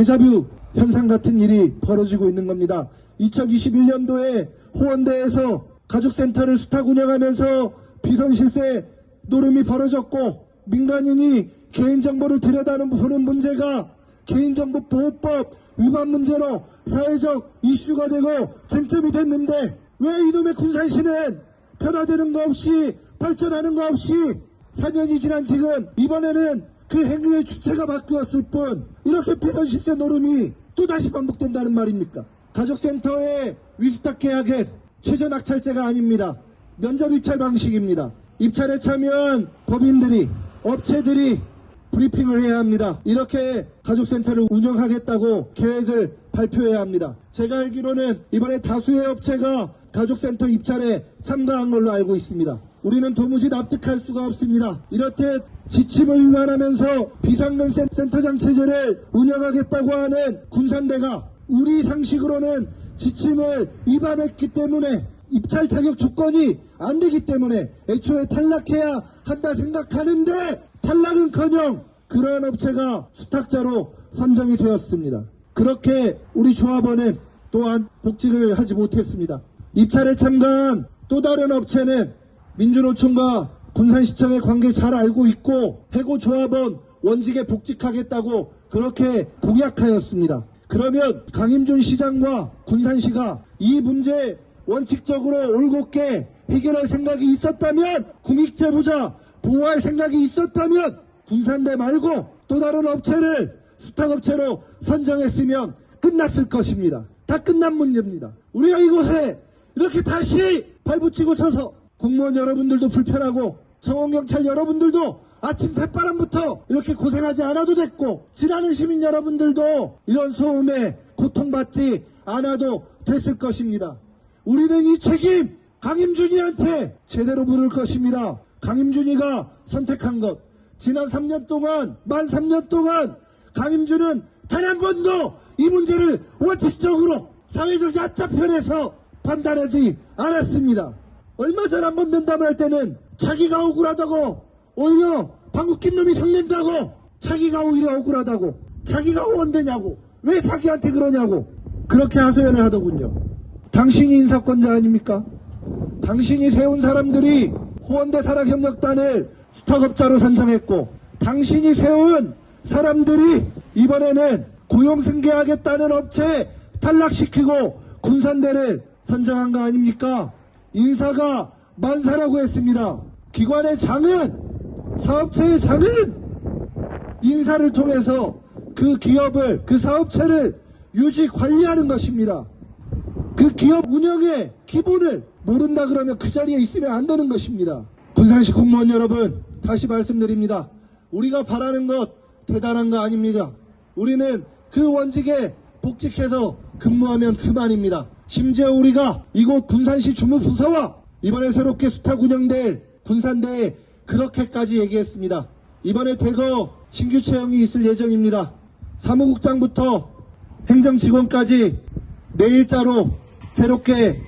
데자뷰 현상 같은 일이 벌어지고 있는 겁니다. 2021년도에 호원대에서 가족센터를 수탁 운영하면서 비선실세 노름이 벌어졌고, 민간인이 개인정보를 들여다보는 문제가 개인정보보호법 위반 문제로 사회적 이슈가 되고 쟁점이 됐는데, 왜 이놈의 군산시는 변화되는 거 없이 발전하는 거 없이 4년이 지난 지금 이번에는 그 행위의 주체가 바뀌었을 뿐 이렇게 비선실세 노름이 또다시 반복된다는 말입니까? 가족센터의 위수탁 계약은 최저낙찰제가 아닙니다. 면접 입찰 방식입니다. 입찰에 참여한 법인들이, 업체들이 브리핑을 해야 합니다. 이렇게 가족센터를 운영하겠다고 계획을 발표해야 합니다. 제가 알기로는 이번에 다수의 업체가 가족센터 입찰에 참가한 걸로 알고 있습니다. 우리는 도무지 납득할 수가 없습니다. 이렇듯 지침을 위반하면서 비상근 센터장 체제를 운영하겠다고 하는 군산대가 우리 상식으로는 지침을 위반했기 때문에 입찰 자격 조건이 안 되기 때문에 애초에 탈락해야 한다 생각하는데, 탈락은커녕 그러한 업체가 수탁자로 선정이 되었습니다. 그렇게 우리 조합원은 또한 복직을 하지 못했습니다. 입찰에 참가한 또 다른 업체는 민주노총과 군산시청의 관계 잘 알고 있고 해고조합원 원직에 복직하겠다고 그렇게 공약하였습니다. 그러면 강임준 시장과 군산시가 이 문제 원칙적으로 올곧게 해결할 생각이 있었다면, 공익제보자 보호할 생각이 있었다면 군산대 말고 또 다른 업체를 수탁업체로 선정했으면 끝났을 것입니다. 다 끝난 문제입니다. 우리가 이곳에 이렇게 다시 발붙이고 서서 공무원 여러분들도 불편하고 청원경찰 여러분들도 아침 대바람부터 이렇게 고생하지 않아도 됐고, 지나는 시민 여러분들도 이런 소음에 고통받지 않아도 됐을 것입니다. 우리는 이 책임 강임준이한테 제대로 물을 것입니다. 강임준이가 선택한 것, 지난 3년 동안, 만 3년 동안 강임준은 단 한 번도 이 문제를 원칙적으로 사회적 야자편에서 판단하지 않았습니다. 얼마 전 한 번 면담을 할 때는 자기가 억울하다고, 오히려 방귀 낀 놈이 성낸다고, 자기가 오히려 억울하다고, 자기가 호원되냐고, 왜 자기한테 그러냐고 그렇게 하소연을 하더군요. 당신이 인사권자 아닙니까? 당신이 세운 사람들이 호원대 산학협력단을 수탁업자로 선정했고, 당신이 세운 사람들이 이번에는 고용승계하겠다는 업체 탈락시키고 군산대를 선정한 거 아닙니까? 인사가 만사라고 했습니다. 기관의 장은, 사업체의 장은 인사를 통해서 그 기업을, 그 사업체를 유지 관리하는 것입니다. 그 기업 운영의 기본을 모른다 그러면 그 자리에 있으면 안 되는 것입니다. 군산시 공무원 여러분, 다시 말씀드립니다. 우리가 바라는 것 대단한 거 아닙니다. 우리는 그 원직에 복직해서 근무하면 그만입니다. 심지어 우리가 이곳 군산시 주무부서와 이번에 새롭게 수탁 운영될 군산대에 그렇게까지 얘기했습니다. 이번에 대거 신규 채용이 있을 예정입니다. 사무국장부터 행정직원까지 내일자로 새롭게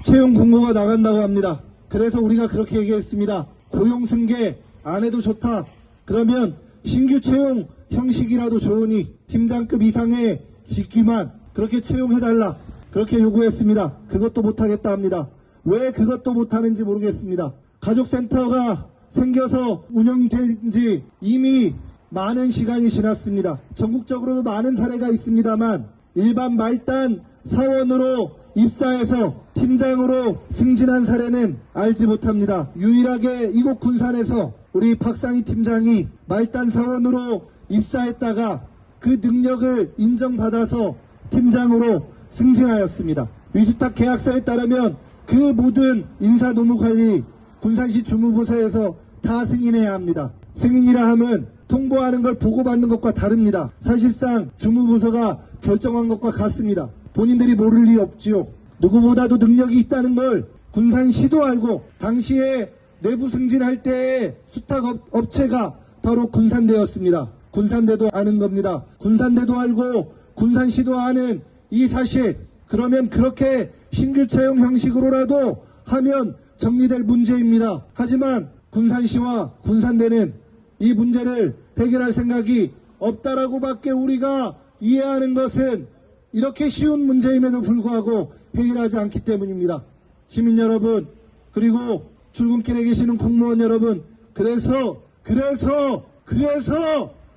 채용 공고가 나간다고 합니다. 그래서 우리가 그렇게 얘기했습니다. 고용승계 안 해도 좋다. 그러면 신규 채용 형식이라도 좋으니 팀장급 이상의 직위만 그렇게 채용해달라. 그렇게 요구했습니다. 그것도 못하겠다 합니다. 왜 그것도 못하는지 모르겠습니다. 가족센터가 생겨서 운영된 지 이미 많은 시간이 지났습니다. 전국적으로도 많은 사례가 있습니다만 일반 말단 사원으로 입사해서 팀장으로 승진한 사례는 알지 못합니다. 유일하게 이곳 군산에서 우리 박상희 팀장이 말단 사원으로 입사했다가 그 능력을 인정받아서 팀장으로 승진하였습니다. 위수탁 계약서에 따르면 그 모든 인사 노무 관리 군산시 주무부서에서 다 승인해야 합니다. 승인이라 함은 통보하는 걸 보고받는 것과 다릅니다. 사실상 주무부서가 결정한 것과 같습니다. 본인들이 모를 리 없지요. 누구보다도 능력이 있다는 걸 군산시도 알고, 당시에 내부 승진할 때의 수탁업체가 바로 군산대였습니다. 군산대도 아는 겁니다. 군산대도 알고 군산시도 아는 이 사실, 그러면 그렇게 신규 채용 형식으로라도 하면 정리될 문제입니다. 하지만 군산시와 군산대는 이 문제를 해결할 생각이 없다라고밖에 우리가 이해하는 것은 이렇게 쉬운 문제임에도 불구하고 해결하지 않기 때문입니다. 시민 여러분, 그리고 출근길에 계시는 공무원 여러분, 그래서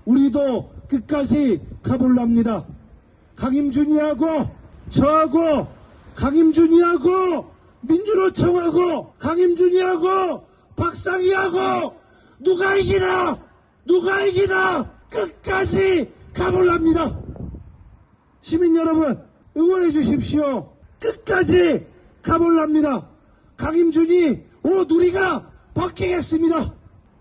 우리도 끝까지 가볼랍니다. 강임준이하고 저하고 강임준이하고 민주노총하고 강임준이하고 박상희하고 누가 이기나 끝까지 가볼랍니다. 시민 여러분 응원해 주십시오. 끝까지 가볼랍니다. 강임준이 옷 우리가 벗기겠습니다.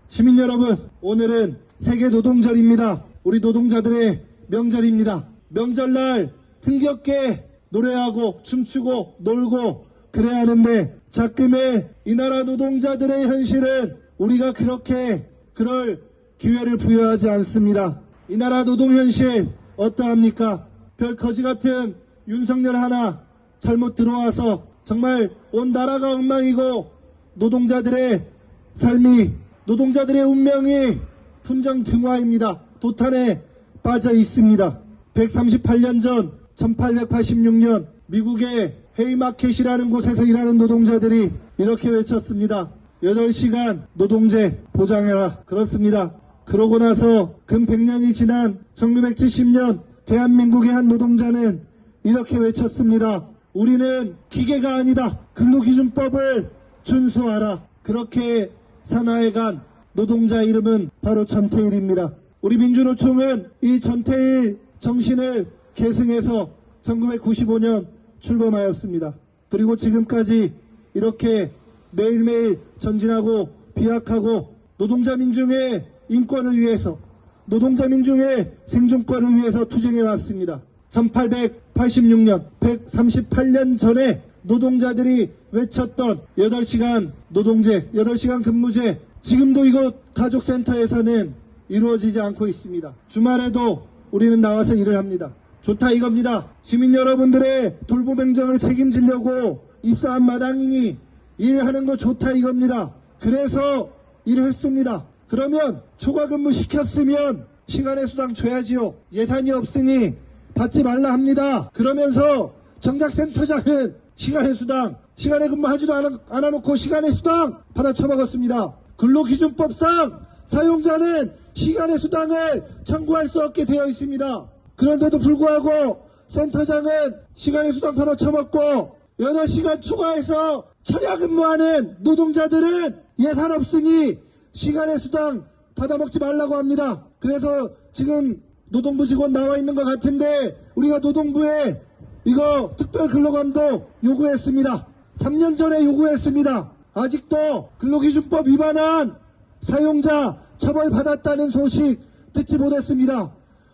시민 여러분, 오늘은 세계 노동절입니다. 우리 노동자들의 명절입니다. 명절날 흥겹게 노래하고 춤추고 놀고 그래야 하는데 자금의 이 나라 노동자들의 현실은 우리가 그렇게 그럴 기회를 부여하지 않습니다. 이 나라 노동 현실 어떠합니까? 별 거지 같은 윤석열 하나 잘못 들어와서 정말 온 나라가 엉망이고 노동자들의 삶이 노동자들의 운명이 분정등화입니다. 도탄에 빠져 있습니다. 138년 전 1886년 미국의 헤이마켓이라는 곳에서 일하는 노동자들이 이렇게 외쳤습니다. 8시간 노동제 보장해라. 그렇습니다. 그러고 나서 근 100년이 지난 1970년 대한민국의 한 노동자는 이렇게 외쳤습니다. 우리는 기계가 아니다. 근로기준법을 준수하라. 그렇게 산하에간 노동자 이름은 바로 전태일입니다. 우리 민주노총은 이 전태일 정신을 계승해서 1995년 출범하였습니다. 그리고 지금까지 이렇게 매일매일 전진하고 비약하고 노동자 민중의 인권을 위해서 노동자 민중의 생존권을 위해서 투쟁해 왔습니다. 1886년 138년 전에 노동자들이 외쳤던 8시간 노동제, 8시간 근무제, 지금도 이곳 가족센터에서는 이루어지지 않고 있습니다. 주말에도 우리는 나와서 일을 합니다. 좋다 이겁니다. 시민 여러분들의 돌봄 행정을 책임지려고 입사한 마당이니 일하는 거 좋다 이겁니다. 그래서 일했습니다. 그러면 초과 근무 시켰으면 시간의 수당 줘야지요. 예산이 없으니 받지 말라 합니다. 그러면서 정작 센터장은 시간의 수당, 시간에 근무하지도 않아놓고 시간의 수당 받아 처먹었습니다. 근로기준법상 사용자는 시간의 수당을 청구할 수 없게 되어 있습니다. 그런데도 불구하고 센터장은 시간의 수당 받아 처먹고 8시간 추가해서 철야 근무하는 노동자들은 예산 없으니 시간의 수당 받아먹지 말라고 합니다. 그래서 지금 노동부 직원 나와 있는 것 같은데 우리가 노동부에 이거 특별 근로감독 요구했습니다. 3년 전에 요구했습니다. 아직도 근로기준법 위반한 사용자 처벌받았다는 소식 듣지 못했습니다.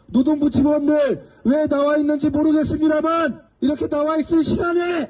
노동부 직원들 왜 나와 있는지 모르겠습니다만 이렇게 나와 있을 시간에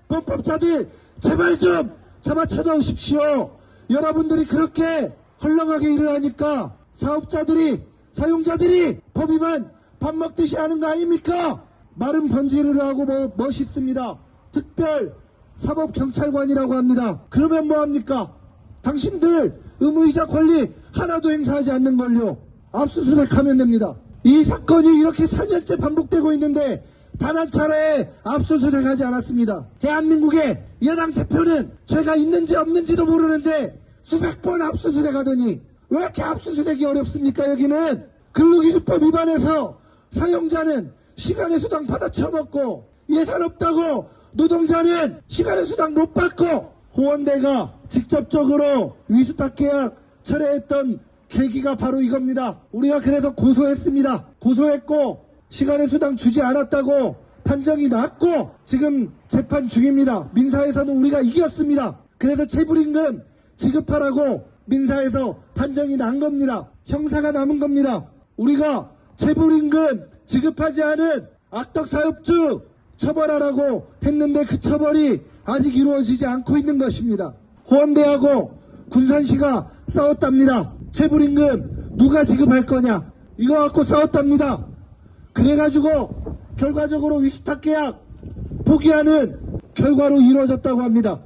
범법자들 제발 좀 잡아 쳐다오십시오. 여러분들이 그렇게 헐렁하게 일을 하니까 사업자들이 사용자들이 법 위반 밥 먹듯이 하는 거 아닙니까? 말은 번지르르 하고 멋있습니다. 특별 사법경찰관이라고 합니다. 그러면 뭐합니까? 당신들 의무이자 권리 하나도 행사하지 않는 걸요. 압수수색하면 됩니다. 이 사건이 이렇게 4년째 반복되고 있는데 단 한 차례 압수수색하지 않았습니다. 대한민국의 여당 대표는 죄가 있는지 없는지도 모르는데 수백 번 압수수색하더니 왜 이렇게 압수수색이 어렵습니까? 여기는 근로기준법 위반해서 사용자는 시간의 수당 받아 처먹고 예산 없다고 노동자는 시간의 수당 못 받고 호원대가 직접적으로 위수탁 계약 철회했던 계기가 바로 이겁니다. 우리가 그래서 고소했습니다. 고소했고 시간의 수당 주지 않았다고 판정이 났고 지금 재판 중입니다. 민사에서는 우리가 이겼습니다. 그래서 체불임금 지급하라고 민사에서 판정이 난 겁니다. 형사가 남은 겁니다. 우리가 체불임금 지급하지 않은 악덕사업주 처벌하라고 했는데 그 처벌이 아직 이루어지지 않고 있는 것입니다. 호원대하고 군산시가 싸웠답니다. 체불임금 누가 지급할 거냐 이거 갖고 싸웠답니다. 그래가지고 결과적으로 위수탁 계약 포기하는 결과로 이루어졌다고 합니다.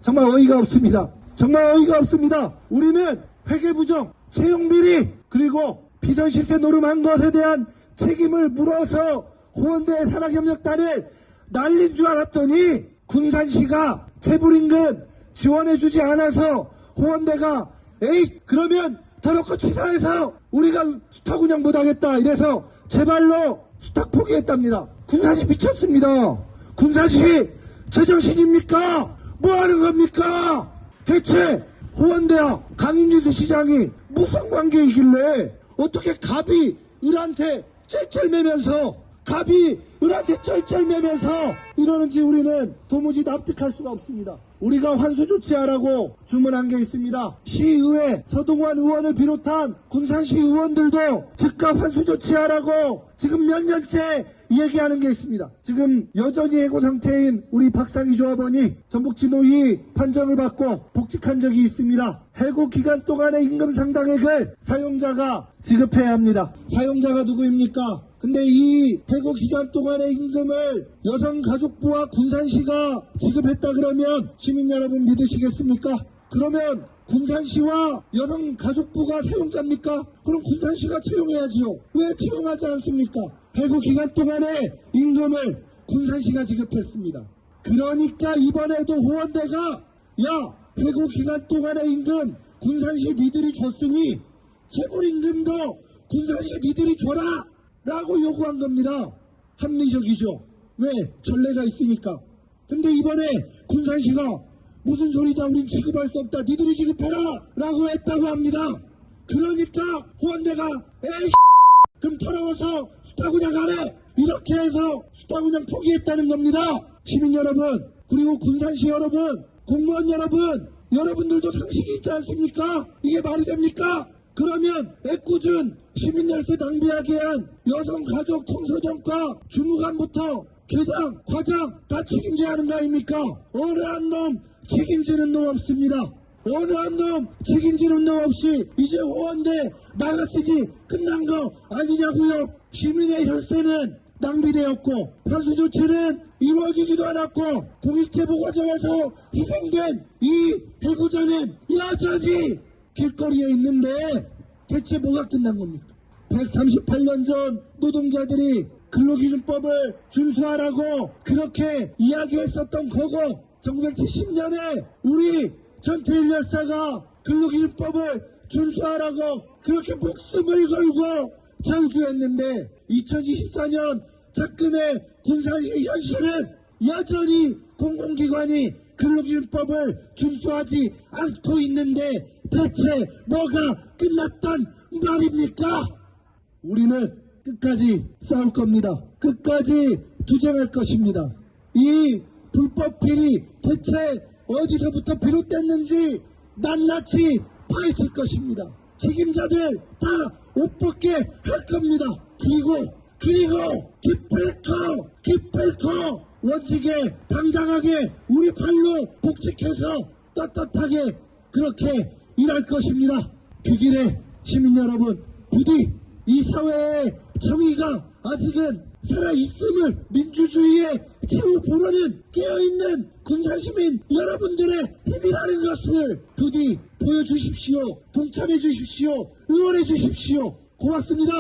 정말 어이가 없습니다. 정말 어이가 없습니다. 우리는 회계부정, 채용비리 그리고 비선실세 노름한 것에 대한 책임을 물어서 호원대 산학협력단을 날린 줄 알았더니 군산시가 체불임금 지원해주지 않아서 호원대가 에이 그러면 더럽고 치사해서 우리가 수탁 운영 못하겠다 이래서 제발로 수탁 포기했답니다. 군산시 미쳤습니다. 군산시 제정신입니까? 뭐하는 겁니까? 대체 호원대와 강임진 시장이 무슨 관계이길래 어떻게 갑이 을한테 쩔쩔매면서 갑이 을한테 쩔쩔매면서 이러는지 우리는 도무지 납득할 수가 없습니다. 우리가 환수 조치하라고 주문한 게 있습니다. 시의회 서동환 의원을 비롯한 군산시 의원들도 즉각 환수 조치하라고 지금 몇 년째 얘기하는 게 있습니다. 지금 여전히 해고 상태인 우리 박상희 조합원이 전북지노위 판정을 받고 복직한 적이 있습니다. 해고 기간 동안의 임금 상당액을 사용자가 지급해야 합니다. 사용자가 누구입니까? 근데 이 해고 기간 동안의 임금을 여성가족부와 군산시가 지급했다 그러면 시민 여러분 믿으시겠습니까? 그러면 군산시와 여성가족부가 사용자입니까? 그럼 군산시가 채용해야지요. 왜 채용하지 않습니까? 해고 기간 동안의 임금을 군산시가 지급했습니다. 그러니까 이번에도 호원대가 야 해고 기간 동안의 임금 군산시 니들이 줬으니 체불임금도 군산시 니들이 줘라 라고 요구한 겁니다. 합리적이죠. 왜? 전례가 있으니까. 근데 이번에 군산시가 무슨 소리다 우린 지급할 수 없다 니들이 지급해라 라고 했다고 합니다. 그러니까 호원대가 에이 그럼 더러워서 수탁운영 하래 이렇게 해서 수탁운영 포기했다는 겁니다. 시민 여러분 그리고 군산시 여러분 공무원 여러분 여러분들도 상식이 있지 않습니까? 이게 말이 됩니까? 그러면 애꿎은 시민열세 낭비하게 한 여성가족 청소년과 주무관부터 계장, 과장 다 책임져야 하는 거 아닙니까? 어느 한 놈 책임지는 놈 없습니다. 어느 한 놈 책임지는 놈 없이 이제 호원대 나갔으니 끝난 거 아니냐고요. 시민의 혈세는 낭비되었고 환수 조치는 이루어지지도 않았고 공익제보 과정에서 희생된 이 해고자는 여전히 길거리에 있는데 대체 뭐가 끝난 겁니까? 138년 전 노동자들이 근로기준법을 준수하라고 그렇게 이야기했었던 거고 1970년에 우리 전태일 열사가 근로기준법을 준수하라고 그렇게 목숨을 걸고 절규했는데 2024년 작금의 군산시 현실은 여전히 공공기관이 근로기준법을 준수하지 않고 있는데 대체 뭐가 끝났단 말입니까? 우리는 끝까지 싸울 겁니다. 끝까지 투쟁할 것입니다. 이 불법 비리 대체 어디서부터 비롯됐는지 낱낱이 파헤칠 것입니다. 책임자들 다 옷 벗게 할 겁니다. 그리고 기필코 원칙에 당당하게 우리 팔로 복직해서 떳떳하게 그렇게 일할 것입니다. 그 길에 시민 여러분 부디 이 사회의 정의가 아직은 살아있음을 민주주의의 최후 보루는 깨어있는 군산시민 여러분들의 힘이라는 것을 부디 보여주십시오. 동참해 주십시오. 응원해 주십시오. 고맙습니다.